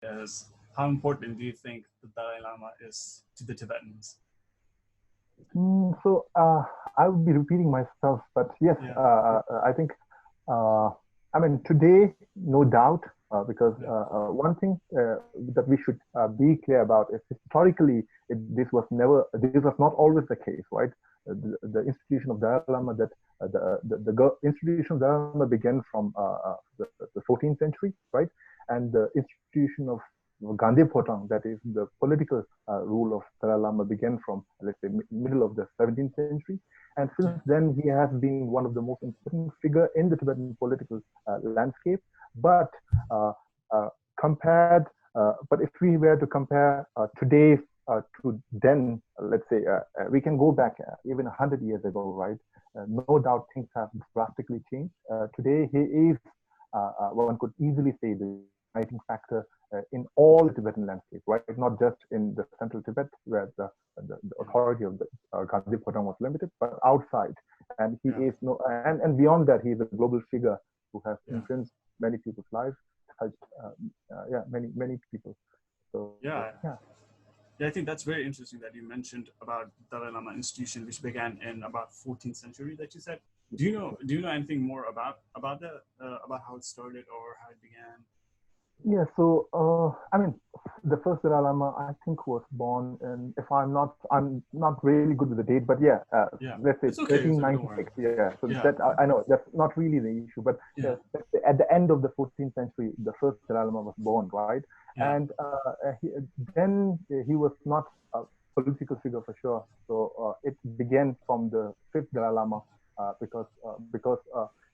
is how important do you think the Dalai Lama is to the Tibetans? So I would be repeating myself, but yes, Yeah. I think, I mean, today, no doubt, because one thing that we should be clear about is historically, this was not always the case, right? The institution of Dalai Lama, that the institution of Dalai Lama began from the 14th century, right? And the institution of Gandhi Photang, that is the political rule of Dalai Lama, began from, let's say, middle of the 17th century. And since then, he has been one of the most important figure in the Tibetan political landscape. But compared, but if we were to compare today to then, let's say, we can go back even 100 years ago, right? No doubt things have drastically changed. Today, he is, one could easily say, the uniting factor in all the Tibetan landscape, right? Not just in the central Tibet, where the authority of the Gandhi Photang was limited, but outside. And he is and beyond that, he is a global figure who has influenced many people's lives, touched many people. So yeah, I think that's very interesting that you mentioned about Dalai Lama institution, which began in about 14th century. That you said. Do you know anything more about that, about how it started or how it began? Yeah, so I mean, the first Dalai Lama I think was born in, if I'm not really good with the date, but let's say 1396. Yeah, so that I know that's not really the issue, but at the end of the 14th century, the first Dalai Lama was born, right? And then he was not a political figure for sure. So it began from the fifth Dalai Lama because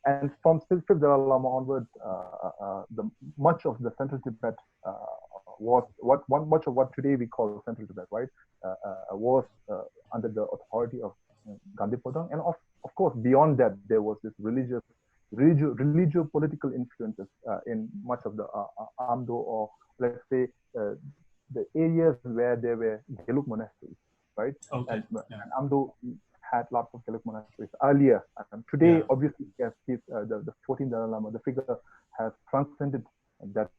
and from fifth Dalai Lama onwards, the much of the central Tibet was much of what today we call central Tibet, right? Was under the authority of Gandhi Photang, and of course beyond that there was this religio-political influences in much of the Amdo, or let's say the areas where there were Gelug monasteries, right? Okay. And Amdo had lots of Gelug monasteries earlier. Today, obviously, yes, the 14th Dalai Lama, the figure has transcended that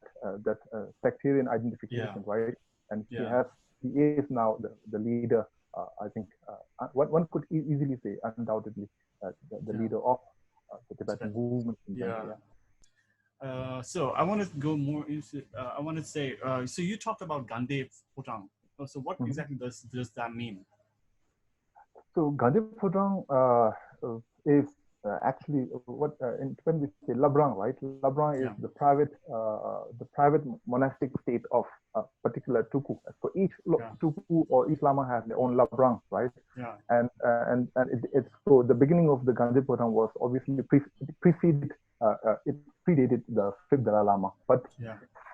sectarian identification, right? And he is now the leader. I think one could easily say, undoubtedly, the leader of the Tibetan movement. So I want to go more into. I want to say. So you talked about Gandhi Photang. So what exactly does that mean? So Gandhi Photang is actually what in when we say Labrang, right? Labrang is the private monastic state of a particular tuku. So each tuku or each lama has their own Labrang, right? And it's so the beginning of the Gandhi Photang was obviously preceded. It predated the fifth Dalai Lama, but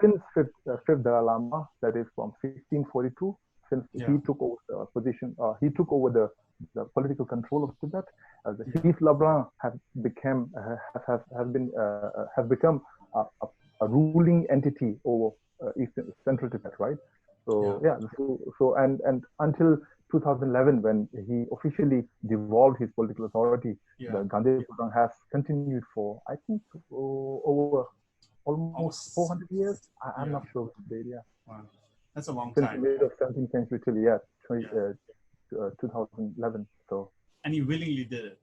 since fifth Dalai Lama, that is from 1642, since he took over the position, he took over the political control of Tibet, the Chief Labrang has become a ruling entity over central Tibet, right? So so and until 2011, when he officially devolved his political authority, the Gandhi Photang has continued for, I think, over almost 400 years. I'm not sure of the date. Wow, that's a long since time. Since the mid of 17th century till 2011. So. And he willingly did it.